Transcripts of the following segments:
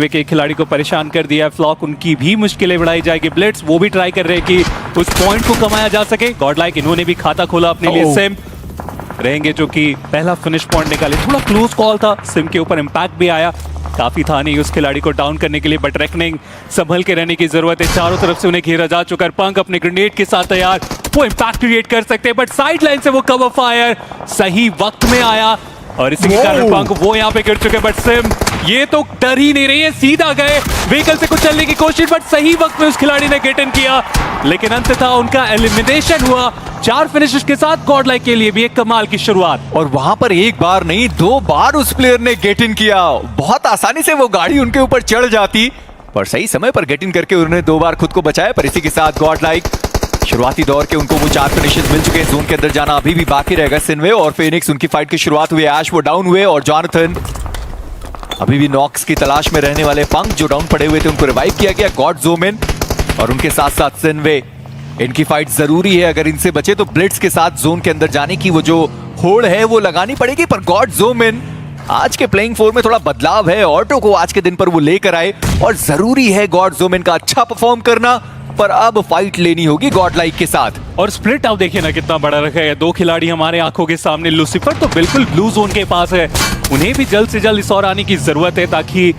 के खिलाड़ी को परेशान कर दिया। फ्लॉक उनकी भी मुश्किलें बढ़ाई जाएगी। ब्लिट्स वो भी ट्राई कर रहे हैं कि उस पॉइंट को कमाया जा सके। गॉडलाइक इन्होंने भी खाता खोला अपने लिए। सिम रहेंगे जो कि पहला फिनिश पॉइंट निकाले। थोड़ा क्लोज कॉल था, सिम के ऊपर इंपैक्ट भी आया, काफी था नहीं उस खिलाड़ी को डाउन करने के लिए, बट रेकनिंग संभल के रहने की जरूरत है। चारों तरफ से उन्हें घेरा जा चुका है। पंक अपने ग्रेनेड के साथ तैयार, वो इंपैक्ट क्रिएट कर सकते हैं, बट साइड लाइन से वो कवर फायर सही वक्त में आया और इसी के कारण पंक वो यहाँ पे गिर चुके। बट सिम ये तो डर ही नहीं रही है, सीधा गए व्हीकल से कुछ चलने की कोशिश, बट सही वक्त में उस खिलाड़ी ने गेट इन किया, लेकिन अंततः उनका एलिमिनेशन हुआ। 4 फिनिशेस के साथ गॉडलाइक के लिए भी एक कमाल की शुरुआत। और वहां पर एक बार नहीं 2 बार उस प्लेयर ने गेट इन किया। बहुत आसानी से वो गाड़ी उनके ऊपर चढ़ जाती, पर सही समय पर गेट इन करके उन्होंने 2 बार खुद को बचाया। पर इसी के साथ गॉडलाइक शुरुआती दौर के उनको वो 4 फिनिशेस मिल चुके हैं। जोन के अंदर जाना अभी भी बाकी रहेगा। सिनवे और फेनिक्स उनकी फाइट की शुरुआत हुई। ऐश वो डाउन हुए और जॉनथन अभी भी नॉक्स की तलाश में रहने वाले। पंक जो डाउन पड़े हुए थे उनको रिवाइव किया गया। गॉड जोमिन और उनके साथ साथ सिनवे, इनकी फाइट जरूरी है। अगर इनसे बचे तो ब्लिट्स के साथ जोन के अंदर जाने की वो जो होड़ है वो लगानी पड़ेगी। पर गॉड जोमिन आज के प्लेइंग फोर में थोड़ा बदलाव है। ऑटो को आज के दिन पर वो लेकर आए और जरूरी है गॉड जोमिन का अच्छा परफॉर्म करना। पर अब फाइट लेनी होगी गॉडलाइक के साथ। और स्प्लिट आप देखिए ना कितना बड़ा रखा है। 2 खिलाड़ी हमारे आंखों के सामने। लूसीफर तो बिल्कुल ब्लू जोन के पास है, उन्हें भी जल्द से जल्द इस ओर आने की जरूरत है ताकि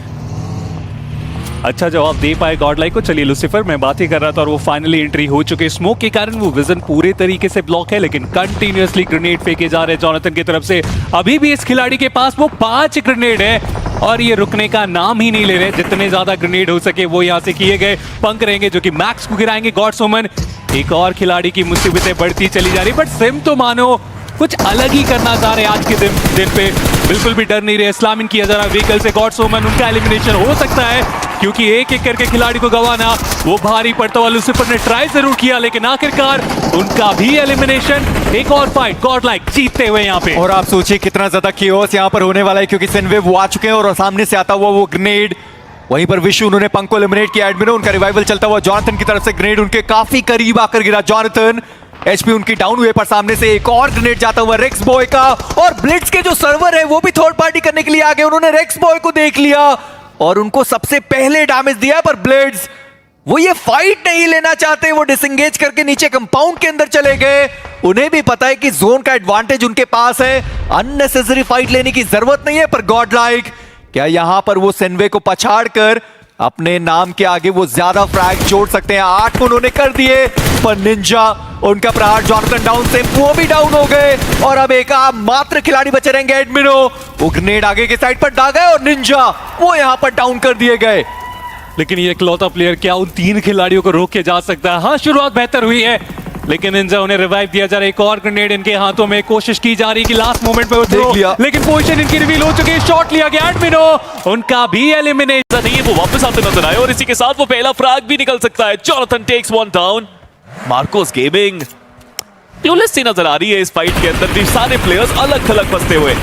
अच्छा जवाब दे पाए गॉडलाइक को। चलिए लूसीफर मैं बात ही कर रहा था और वो फाइनली एंट्री हो चुके। स्मोक के कारण वो विजन पूरे तरीके से ब्लॉक है, लेकिन कंटिन्यूअसली ग्रेनेड फेंके जा रहे हैं जॉनथन की तरफ से। अभी भी इस खिलाड़ी के पास वो 5 ग्रेनेड है और ये रुकने का नाम ही नहीं ले रहे। जितने ज्यादा ग्रेनेड हो सके वो यहाँ से किए गए। पंक रहेंगे जो कि मैक्स को गिराएंगे। गॉड सोमन, एक और खिलाड़ी की मुसीबतें बढ़ती चली जा रही, बट सिम तो मानो कुछ अलग ही करना चाह रहे आज के दिन पे। बिल्कुल भी डर नहीं रहे। इस्लामिन किया जा रहा व्हीकल से। गॉड सोमन उनका एलिमिनेशन हो सकता है क्योंकि एक एक करके खिलाड़ी को गंवाना वो भारी पड़ता हुआ। लूसीफर ने ट्राई जरूर किया लेकिन आखिरकार उनका भी एलिमिनेशन। एक और फाइट गॉडलाइक जीतते हुए यहाँ पे। और आप सोचिए कितना ज्यादा केओस यहाँ पर होने वाला है क्योंकि सिनवे वो आ चुके हैं और सामने से आता हुआ वो ग्रेनेड। वहीं पर विशु उन्होंने पंक को एलिमिनेट किया। एडमिनो उनका रिवाइवल चलता हुआ। जॉनथन की तरफ से ग्रेनेड उनके काफी करीब आकर गिरा। जॉनथन एचपी उनकी डाउन हुए, पर सामने से एक और ग्रेनेड जाता हुआ रेक्स बॉय का। और ब्लिट्स के जो सर्वर है वो भी थर्ड पार्टी करने के लिए आ गए। उन्होंने रेक्स बॉय को देख लिया और उनको सबसे पहले डैमेज दिया। पर ब्लिट्स वो ये फाइट नहीं लेना चाहते। वो डिसएंगेज करके नीचे कंपाउंड के अंदर चले गए। उन्हें भी पता है कि जोन का एडवांटेज उनके पास है, अननेसेसरी फाइट लेने की जरूरत नहीं है। पर गॉडलाइक क्या यहां पर वो सिनवे को पछाड़ कर अपने नाम के आगे वो ज्यादा फ्रैग जोड़ सकते हैं? 8 उन्होंने कर दिए, पर निंजा उनका प्रहार। जॉनथन डाउन से वो भी डाउन हो गए और अब एक मात्र खिलाड़ी बचे रहेंगे। एडमिनो वो ग्रेनेड आगे के साइड पर डाल गए और निंजा वो यहां पर डाउन कर दिए गए। लेकिन ये इकलौता प्लेयर क्या उन 3 खिलाड़ियों को रोक के जा सकता है? हाँ, शुरुआत बेहतर हुई है लेकिन निंजा उन्हें रिवाइव दिया जा रहा है। एक और ग्रेनेड इनके हाथों में, कोशिश की जा रही कि लास्ट मोमेंट पे वो थ्रो, लेकिन पोजीशन इनकी रिवील हो चुकी है। शॉट लिया गया। एडमिनो उनका भी एलिमिनेशन नहीं है, वो वापस आते नजर आए और इसी के साथ वो पहला फ्रैग भी निकल सकता है। Jonathan takes 1 down. Marcos gaming clueless सी नजर आ रही है इस फाइट के अंदर भी। सारे प्लेयर्स अलग थलग फंसते हुए।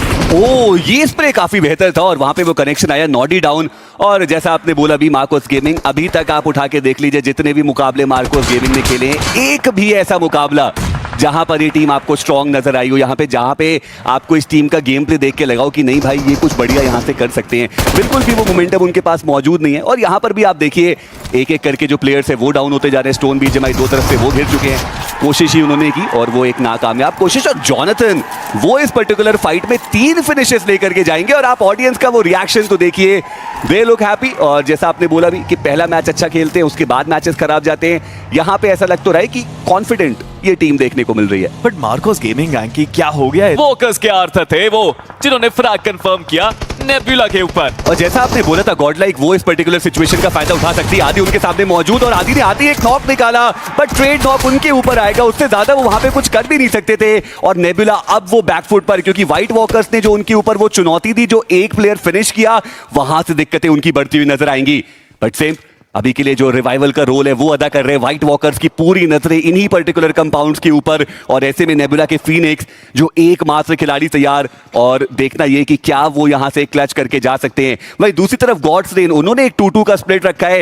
ये स्प्रे काफी बेहतर था और वहां पे वो कनेक्शन आया। नॉडी डाउन और जैसा आपने बोला भी मार्कोस गेमिंग, अभी तक आप उठा के देख लीजिए जितने भी मुकाबले मार्कोस गेमिंग ने खेले हैं, एक भी ऐसा मुकाबला जहां पर ये टीम आपको स्ट्रांग नजर आई हो, यहाँ पे जहां पे आपको इस टीम का गेम प्ले देख के लगाओ कि नहीं भाई ये कुछ बढ़िया यहाँ से कर सकते हैं, बिल्कुल भी वो मोमेंटम उनके पास मौजूद नहीं है। और यहाँ पर भी आप देखिए एक एक करके जो प्लेयर्स है वो डाउन होते जा रहे हैं। स्टोन बीजेएमआई 2 तरफ से वो घिर चुके हैं। कोशिश ही उन्होंने की और वो एक नाकामयाब कोशिश। और जॉनथन वो इस पर्टिकुलर फाइट में 3 फिनिशेस लेकर के जाएंगे और आप ऑडियंस का वो रिएक्शन तो देखिए, दे लुक हैप्पी। और जैसा आपने बोला भी कि पहला मैच अच्छा खेलते हैं उसके बाद मैचेस खराब जाते हैं, यहाँ पे ऐसा लग तो रहा है कि कॉन्फिडेंट ये टीम देखने को मिल रही है। बट मार्कोस गेमिंग की क्या हो गया है? फोकस के अर्थ थे वो जिन्होंने फ्रैग कंफर्म किया नेबुला के ऊपर। और जैसा आपने बोला था गॉडलाइक वो इस पर्टिकुलर सिचुएशन का फायदा उठा सकती है। आदि उनके सामने मौजूद और आदि ने एक नॉक निकाला, बट ट्रेड नॉक उनके ऊपर आएगा, उससे ज्यादा वो वहां पे कुछ कर भी नहीं सकते थे। और नेबुला अब वो बैकफुट पर, क्योंकि व्हाइट वॉकर्स ने जो उनके ऊपर वो चुनौती दी, जो एक प्लेयर फिनिश किया, वहां से दिक्कतें उनकी बढ़ती हुई नजर आएंगी। बट सेम अभी के लिए जो रिवाइवल का रोल है वो अदा कर रहे हैं। व्हाइट वॉकर्स की पूरी नजरें इन्हीं पर्टिकुलर कंपाउंड्स के ऊपर, और ऐसे में नेबुला के फीनिक्स जो एकमात्र खिलाड़ी तैयार, और देखना ये कि क्या वो यहां से क्लच करके जा सकते हैं। वहीं दूसरी तरफ गॉड्स रेन, उन्होंने एक 2-2 का स्प्लिट रखा है,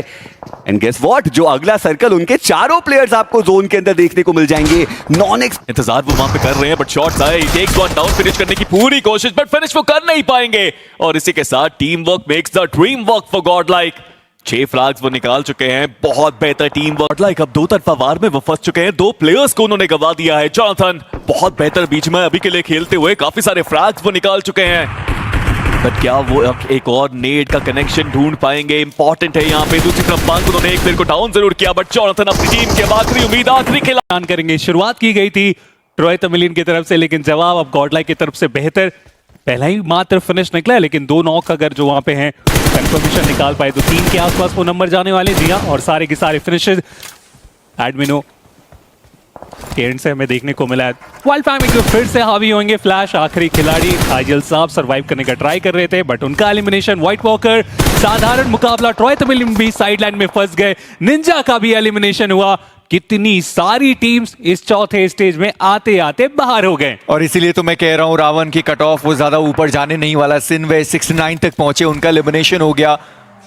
एंड गेस व्हाट, जो अगला सर्कल उनके चारों प्लेयर्स आपको जोन के अंदर देखने को मिल जाएंगे। नॉनेक्स इंतजार वो वहां पे कर रहे हैं, बट शॉट्स आए, टेक्स वन डाउन फिनिश करने की पूरी कोशिश, बट फिनिश वो कर नहीं पाएंगे। और इसी के साथ team work makes the dream work for Godlike. 6 flags वो निकाल चुके हैं, बहुत बेहतर टीम वर्क। लाइक अब 2 तरफा वार में वो फंस चुके हैं, 2 प्लेयर्स को उन्होंने गवा दिया है। जॉनथन बहुत बेहतर बीच में अभी के लिए खेलते हुए, काफी सारे फ्लैग्स वो निकाल चुके हैं, बट क्या वो एक और नेड का कनेक्शन ढूंढ पाएंगे? इंपॉर्टेंट है यहाँ पे। दूसरी तरफ पंक, उन्होंने एक प्लेयर को डाउन जरूर किया, बट जॉनथन अपनी टीम के आखिरी उम्मीद, आखिरी खिलाड़ी करेंगे। शुरुआत की गई थी ट्रॉय तमिलियन की तरफ से, लेकिन जवाब अब गॉडलाइक की तरफ से बेहतर। पहला ही मात्र फिनिश निकला है, लेकिन 2 नॉक अगर जो वहां पे हैं कंफर्मेशन निकाल पाए तो 3 के आसपास वो नंबर जाने वाले। जी हाँ, और सारे के सारे फिनिशेस एडमिनो के एंड से हमें देखने को मिला है। वाइल्ड फैमिली जो फिर से हावी होंगे। फ्लैश आखिरी खिलाड़ी आइजल साहब सर्वाइव करने का ट्राई कर रहे थे, बट उनका एलिमिनेशन। व्हाइट वॉकर साधारण मुकाबला, ट्रॉय तमिलियन भी साइडलाइन में फंस गए। निंजा का भी एलिमिनेशन हुआ। कितनी सारी टीम्स इस चौथे स्टेज में आते आते बाहर हो गए, और इसीलिए तो मैं कह रहा हूं रावण की कट ऑफ वो ज्यादा ऊपर जाने नहीं वाला। सिनवे 69 तक पहुंचे, उनका एलिमिनेशन हो गया।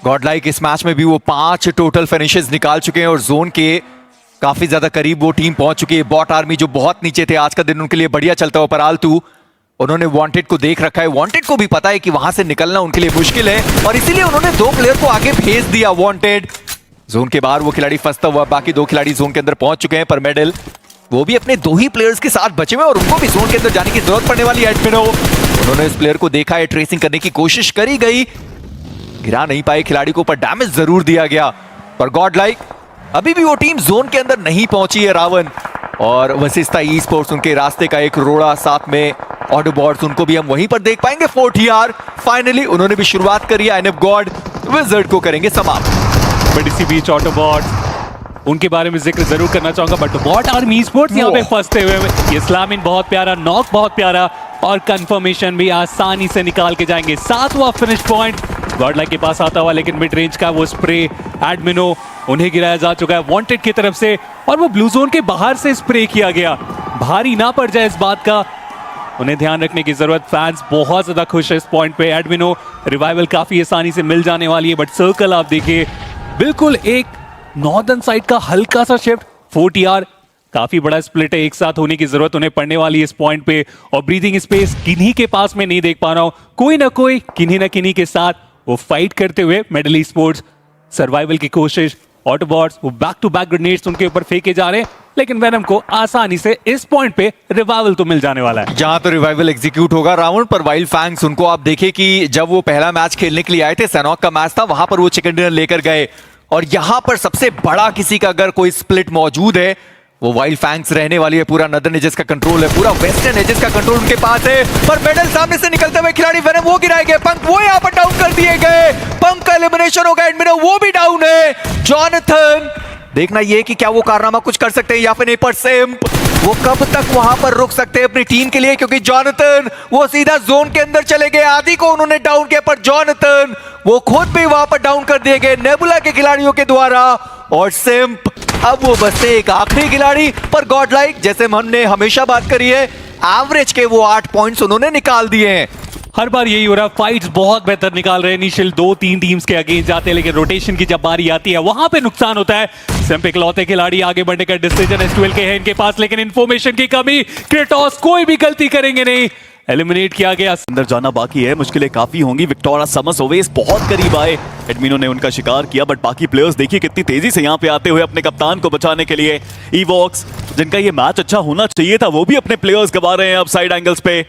गॉडलाइक इस मैच में भी वो 5 टोटल फिनिशेस निकाल चुके हैं, और जोन के काफी ज्यादा करीब वो टीम पहुंच चुकी है। बॉट आर्मी जो बहुत नीचे थे, आज का दिन उनके लिए बढ़िया चलता हुआ। पर आलतू उन्होंने वांटेड को देख रखा है, वांटेड को भी पता है कि वहां से निकलना उनके लिए मुश्किल है, और इसीलिए उन्होंने 2 प्लेयर को आगे भेज दिया। वांटेड जोन के बाहर वो खिलाड़ी फंसता हुआ, बाकी 2 खिलाड़ी जोन के अंदर पहुंच चुके हैं। पर मेडल वो भी अपने 2 ही प्लेयर्स के साथ बचे हुए, और उनको भी जोन के अंदर जाने की जरूरत पड़ने वाली है। एडमिनो उन्होंने इस प्लेयर को देखा है, ट्रेसिंग करने की कोशिश करी गई, गिरा नहीं पाए खिलाड़ी को, पर डैमेज जरूर दिया गया। पर गॉडलाइक अभी भी वो टीम जोन के अंदर नहीं पहुंची है। रावण और वशिष्ठा ई स्पोर्ट्स उनके रास्ते का एक रोड़ा, साथ में ऑटोबॉट्स, उनको भी हम वहीं पर देख पाएंगे। 4TR फाइनली उन्होंने भी शुरुआत करी है। एनएफ गॉड विज़र्ड को करेंगे समाप्त। बट इसी बीच ऑटोबॉट्स, उनके बारे में जिक्र जरूर करना चाहूंगा, बट बॉट आर्मी स्पोर्ट्स यहाँ पे फंसते हुए। इस्लामिन बहुत प्यारा, नॉक बहुत प्यारा, और कंफर्मेशन भी आसानी से निकाल के जाएंगे। 7वां फिनिश पॉइंट गॉडलाइक के पास आता हुआ, लेकिन मिड रेंज का वो स्प्रे एडमिनो उन्हें गिराया जा चुका है वांटेड की तरफ से, और वो ब्लू जोन के बाहर से स्प्रे किया गया। भारी ना पड़ जाए इस बात का उन्हें ध्यान रखने की जरूरत। फैंस बहुत ज्यादा खुश है इस पॉइंट पे। एडमिनो रिवाइवल काफी आसानी से मिल जाने वाली है, बट सर्कल आप देखिए बिल्कुल एक नॉर्दर्न साइड का हल्का सा शिफ्ट। 4TR काफी बड़ा स्प्लिट है, एक साथ होने की जरूरत उन्हें पड़ने वाली है इस पॉइंट पे, और ब्रीदिंग स्पेस किन्हीं के पास में नहीं देख पा रहा हूं। कोई ना कोई किन्हीं ना किन्हीं के साथ वो फाइट करते हुए मेडल स्पोर्ट्स सर्वाइवल की कोशिश। ऑटोबॉट्स वो बैक टू बैक ग्रेनेड्स उनके ऊपर फेंके जा रहे हैं, लेकिन वेनम को आसानी से इस पॉइंट पे रिवाइवल तो मिल जाने वाला है। जहां तो रिवाइवल एग्जीक्यूट होगा राउंड पर। वाइल्ड फैंग्स उनको आप देखिए कि जब वो पहला मैच खेलने के लिए आए थे, सैनॉक का मैच था, वहां पर वो चिकन डिनर लेकर गए, और यहां पर सबसे बड़ा किसी का अगर कोई स्प्लिट मौजूद है वो वाइल्ड फैंग्स रहने वाली है। पूरा नदर्न एजेस का कंट्रोल है, पूरा वेस्टर्न एजेस का कंट्रोल उनके पास है। पर मेडल सामने से निकलते हुए खिलाड़ी वेनम वो गिराए गए, पंक वो यहां पर डाउन कर दिए गए, पंक का एलिमिनेशन हो गया। एडमिनो वो भी डाउन है। जॉनथन देखना ये कि क्या वो कारनामा कुछ कर सकते हैं या फिर नहीं, पर सिम्प वो कब तक वहां पर रुक सकते हैं अपनी टीम के लिए, क्योंकि जॉनथन वो सीधा जोन के अंदर चले गए। आदि को उन्होंने डाउन किया, पर जॉनथन वो खुद भी वहां पर डाउन कर दिए गए नेबुला के खिलाड़ियों के द्वारा। और सिम्प अब वो बस एक आखिरी खिलाड़ी। पर गॉडलाइक जैसे हमने हमेशा बात करी है, एवरेज के वो 8 पॉइंट्स उन्होंने निकाल दिए हैं। हर बार यही हो रहा है, फाइट्स बहुत बेहतर निकाल रहे हैं। इनिशियल 2-3 टीम्स के अगेंस्ट जाते हैं, लेकिन रोटेशन की जब बारी आती है वहां पे नुकसान होता है। सिम्प इकलौते खिलाड़ी आगे बढ़ने का डिसीजन S12 के है इनके पास, लेकिन इंफॉर्मेशन की कमी। क्रेटोस कोई भी गलती करेंगे नहीं, एलिमिनेट किया गया। अंदर जाना बाकी है, मुश्किलें काफी होंगी। विक्टोरा समस ओवेस बहुत करीब आए, एडमिनो ने उनका शिकार किया, बट बाकी प्लेयर्स देखिए कितनी तेजी से यहाँ पे आते हुए अपने कप्तान को बचाने के लिए। इवॉक्स जिनका ये मैच अच्छा होना चाहिए था, वो भी अपने प्लेयर्स गवा रहे हैं अब साइड एंगल्स पे।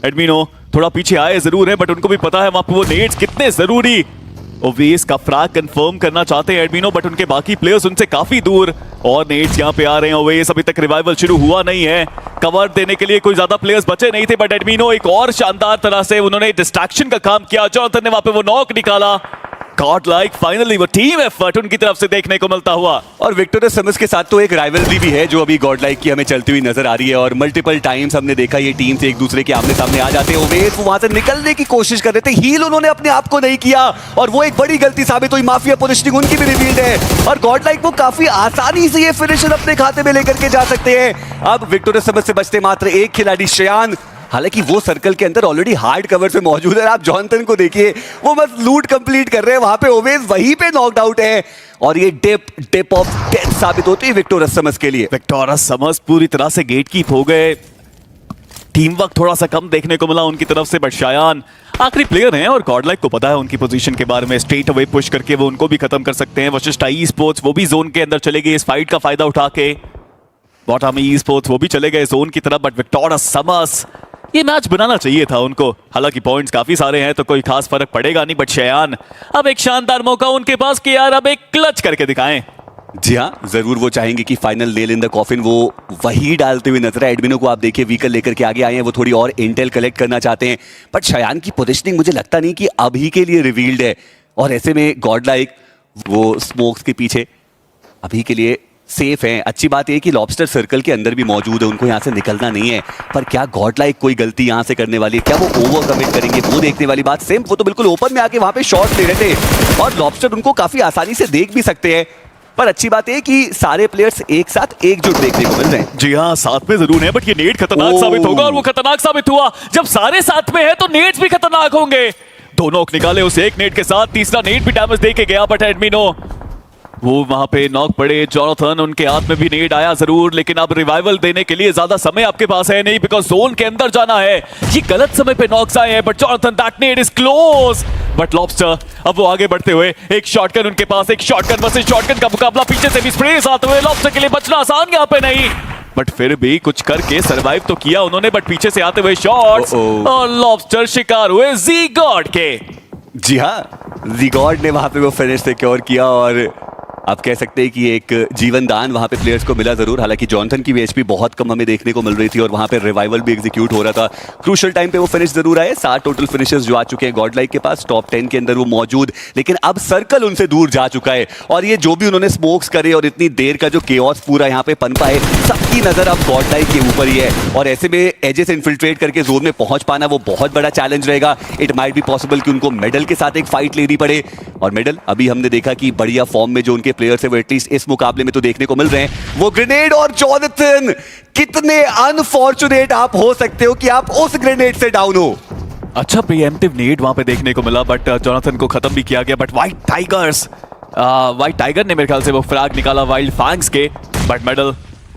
एडमिनो थोड़ा पीछे आए जरूर है, बट उनको भी पता है वहां पे वो नेट्स कितने जरूरी। ओवेस का फ्रैग कंफर्म करना चाहते हैं एडमिनो, बट उनके बाकी प्लेयर्स उनसे काफी दूर, और नेट्स यहाँ पे आ रहे हैं। ओवेस अभी तक रिवाइवल शुरू हुआ नहीं है, कवर देने के लिए कोई ज्यादा प्लेयर्स बचे नहीं थे, बट एडमिनो एक और शानदार तरह से उन्होंने डिस्ट्रैक्शन का काम किया। जॉनथन ने वहां पे वो नॉक निकाला, गॉड लाइक फाइनली वो टीम एफर्ट उनकी तरफ से देखने को मिलता हुआ। और विक्टोरियस समर्स के साथ तो एक राइवलरी भी है जो अभी गॉड लाइक की हमें चलती हुई नजर आ रही है और मल्टीपल टाइम्स हमने देखा ये टीम से एक दूसरे के आमने सामने आ जाते हैं। उमेश वो वहां से निकलने की कोशिश कर रहे थे, हील उन्होंने अपने आप को नहीं किया और वो एक बड़ी गलती साबित हुई। माफिया पोजिशनिंग उनकी भी रिवील्ड है और गॉड लाइक वो काफी आसानी से ये फिनिशर अपने खाते में लेकर के जा सकते हैं। अब विक्टोरियस समर्स से बचते मात्र एक खिलाड़ी शेयान, हालांकि वो सर्कल के अंदर ऑलरेडी हार्ड कवर से मौजूद है। आप जॉनथन को देखिए, वो बस लूट कंप्लीट कर रहे हैं, वहां पे ओवेस वहीं पे नॉकड आउट है और ये डिप ऑफ डेथ साबित होती है विक्टोरियस समर्स के लिए। विक्टोरियस समर्स पूरी तरह से गेट कीप हो गए, टीम वर्क थोड़ा सा कम देखने को मिला उनकी तरफ से, बट शायान आखिरी प्लेयर हैं और गॉड लाइक को पता है उनकी पोजीशन के बारे में। स्ट्रेट अवे पुश करके वो उनको भी खत्म कर सकते हैं। वशिष्ठ ई स्पोर्ट्स वो भी जोन के अंदर चले गए इस फाइट का फायदा उठा के। बॉटम ई स्पोर्ट्स वो भी चले गए जोन की तरफ, बट विक्टोरियस समर्स ये मैच बनाना चाहिए था उनको। हालांकि पॉइंट्स काफी सारे हैं तो कोई खास फर्क पड़ेगा नहीं, बट शेयान अब एक शानदार मौका उनके पास कि यार अब एक क्लच करके दिखाएं। जी हाँ, जरूर वो चाहेंगे कि final nail in the coffin वो वही डालते हुए नजर है। एडमिनो को आप देखिए व्हीकल लेकर के आगे आए हैं, वो थोड़ी और इंटेल कलेक्ट करना चाहते हैं, बट शयान की पोजीशनिंग मुझे लगता नहीं कि अभी के लिए रिवील्ड है और ऐसे में गॉड लाइक वो स्मोक्स के पीछे अभी के लिए सेफ हैं। अच्छी बात यह कि लॉबस्टर सर्कल के अंदर भी मौजूद है, उनको यहाँ से निकलना नहीं है, पर क्या गॉड लाइक कोई गलती यहाँ से करने वाली है, क्या वो ओवर कमिट करेंगे, वो देखने वाली बात। सेम वो तो बिल्कुल ओपन में आके वहां पे शॉट ले रहे थे और लॉबस्टर उनको काफी आसानी से देख भी सकते हैं, पर अच्छी बात है कि सारे प्लेयर्स एक साथ एकजुट देखने को मिल रहे हैं। जी हाँ, साथ में जरूर है, बट ये नेट खतरनाक साबित होगा और वो खतरनाक साबित हुआ। जब सारे साथ में है तो नेट्स भी खतरनाक होंगे। दोनों नॉक निकाले उस एक नेट के साथ, तीसरा नेट भी डैमेज दे के गया, बट एडमिनो वो वहां पे नॉक पड़े। जॉनथन उनके हाथ में भी नेट आया जरूर, लेकिन अब रिवाइवल देने के लिए ज्यादा समय आपके पास है नहीं, बिकॉज जोन के अंदर जाना है। ये गलत समय पे नॉक्स आए हैं, but Jonathan that net is close. But lobster अब वो आगे बढ़ते हुए, एक शॉटगन उनके पास, एक शॉटगन वर्सेस शॉटगन का मुकाबला, पीछे से भी स्प्रेस आते हुए। लॉबस्टर के लिए बचना आसान यहाँ पे नहीं, बट फिर भी कुछ करके सरवाइव तो किया उन्होंने, बट पीछे से आते हुए शॉट्स और लॉबस्टर शिकार हुए जी गॉड के। जी हाँ, जी गॉड ने वहां पे वो फिनिश सिक्योर किया और आप कह सकते हैं कि एक जीवन दान वहां पे प्लेयर्स को मिला जरूर। हालांकि जॉनथन की भी एचपी बहुत कम हमें देखने को मिल रही थी और वहां पे रिवाइवल भी एग्जीक्यूट हो रहा था। क्रूशियल टाइम पे वो फिनिश जरूर आए। 7 टोटल फिनिशेस जो आ चुके हैं गॉड लाइक के पास, टॉप 10 के अंदर वो मौजूद, लेकिन अब सर्कल उनसे दूर जा चुका है और ये जो भी उन्होंने स्मोक्स करे और इतनी देर का जो केओस पूरा यहाँ पे पनपा है, सबकी नजर अब गॉड लाइक के ऊपर ही है और ऐसे में एजेस इन्फिल्ट्रेट करके जोन में पहुंच पाना वो बहुत बड़ा चैलेंज रहेगा। इट माइट बी पॉसिबल कि उनको मेडल के साथ एक फाइट लेनी पड़े और मेडल अभी हमने देखा कि बढ़िया फॉर्म में जो उनके प्लेयर्स है वो एटलीस्ट इस मुकाबले में तो देखने को मिल रहे हैं। वो ग्रेनेड और जॉनथन, कितने अनफॉर्चुनेट आप हो सकते हो कि आप उस ग्रेनेड से डाउन हो। अच्छा प्रीएम्प्टिव नेड वहां पे देखने को मिला, बट जॉनथन को खत्म भी किया गया। बट व्हाइट टाइगर ने मेरे ख्याल से वो फ्रैग निकाला वाइल्ड फैंग्स के, but medal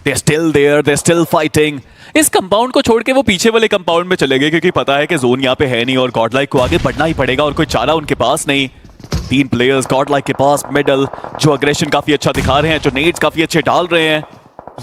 they still there, they still fighting. इस कंपाउंड को छोड़ के वो पीछे वाले कंपाउंड में चले गए क्योंकि पता है कि जोन यहाँ पे है नहीं और गॉड लाइक को आगे बढ़ना ही पड़ेगा और कोई चारा उनके पास नहीं। 3 प्लेयर्स गॉड लाइक के पास, मेडल जो अग्रेशन काफी अच्छा दिखा रहे हैं, जो नेड्स काफी अच्छे डाल रहे हैं।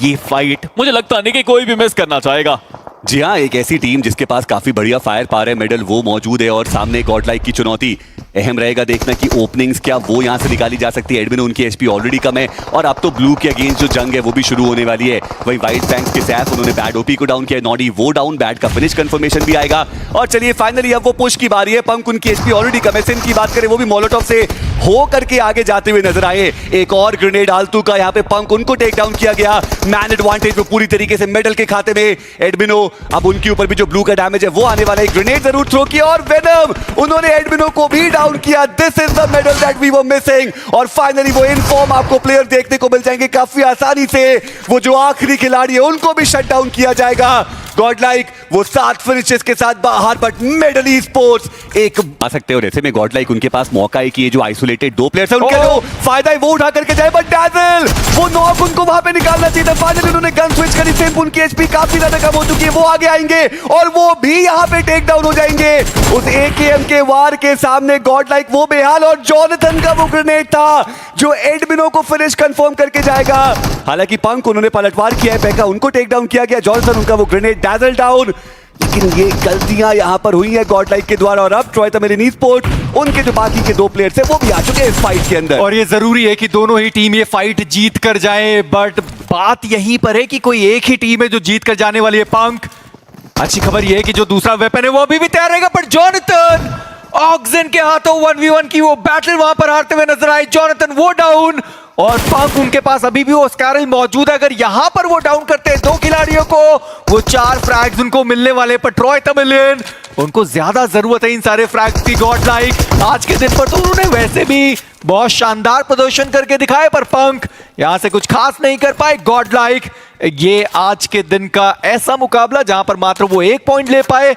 ये फाइट मुझे लगता नहीं कि कोई भी मिस करना चाहेगा। जी हाँ, एक ऐसी टीम जिसके पास काफी बढ़िया फायर पावर है, मेडल वो मौजूद है और सामने गॉड लाइक की चुनौती। अहम रहेगा देखना कि ओपनिंग्स क्या वो यहां से निकाली जा सकती है। एडमिनो उनकी एचपी ऑलरेडी कम है और अब तो ब्लू के अगेंस्ट जो जंग है वो भी शुरू होने वाली है। वही वाइट फैंग्स के सैफ उन्होंने बैड ओपी को डाउन किया, नॉडी वो डाउन, बैड का फिनिश कंफर्मेशन भी आएगा। और चलिए फाइनली अब वो पुश की बारी है। पंक उनकी एचपी ऑलरेडी कम है, सिम की बात करें वो भी मोलोटॉव से हो करके आगे जाते हुए नजर आए। एक और ग्रेनेड आलतू का यहाँ पे पंक उनको टेक डाउन किया गया। मैन एडवांटेज में पूरी तरीके से मेडल के खाते में। एडमिनो अब उनके ऊपर भी जो ब्लू का डैमेज है वो आने वाला है। ग्रेनेड जरूर थ्रो किया और वेनम उन्होंने एडमिनो को भी डाउन किया। This is the medal that we were missing और फाइनली वो इनफॉर्म आपको प्लेयर देखने को मिल जाएंगे काफी आसानी से। वो जो आखिरी खिलाड़ी है उनको भी शट डाउन किया जाएगा। गॉड लाइक वो 7 फिनिशेस के साथ बाहर, बट मेडल ई स्पोर्ट्स एक आ सकते हैं और ऐसे में गॉड लाइक उनके पास मौका है कि ये जो आइसोलेटेड 2 प्लेयर्स हैं उनके जो फायदा है वो उठा करके जाए। बट डैजल वो नॉक उनको वहां पे निकालना चाहिए था। फाइनली उन्होंने गन स्विच करी, सिंप उनकी एचपी काफी ज्यादा कम हो चुकी है, वो आगे आएंगे और वो भी यहां पे टेक डाउन हो जाएंगे। उस एकेएम के वार के सामने गॉड लाइक वो बेहाल और जॉनथन का वो ग्रेनेड था जो एडमिनो को फिनिश कंफर्म करके जाएगा। हालांकि पंक उन्होंने पलटवार किया है, पैका उनको टेक डाउन किया गया, जॉनथन उनका वो ग्रेनेड डैजल डाउन। लेकिन ये गलतियां यहां पर हुई है गॉड लाइक के द्वारा और अब ट्रॉय तमिलियन ई-स्पोर्ट उनके जो बाकी के 2 प्लेयर्स हैं वो भी आ चुके हैं इस फाइट के अंदर। और ये जरूरी है कि दोनों ही टीम ये फाइट जीत कर जाए, बट बात यहीं पर है कि कोई एक ही टीम है जो जीत कर जाने वाली है। पंक, अच्छी खबर ये है कि जो दूसरा वेपन है वो अभी भी तैयार रहेगा, बट जॉनथन ऑक्सन के हाथों 1v1 की वो बैटल वहां पर हारते हुए नजर आए। जॉनथन वो डाउन और पंक उनके पास अभी भी वो स्कैरल मौजूद है। अगर यहां पर वो डाउन करते हैं 2 खिलाड़ियों को, वो 4 फ्रैग्स उनको मिलने वाले। पर ट्रॉय तमिलियन उनको ज्यादा जरूरत है इन सारे फ्रैग्स की। गॉड लाइक आज के दिन पर तो उन्होंने वैसे भी बहुत शानदार प्रदर्शन करके दिखाए, पर पंक यहां से कुछ खास नहीं कर पाए। गॉड लाइक ये आज के दिन का ऐसा मुकाबला जहां पर मात्र वो 1 पॉइंट ले पाए।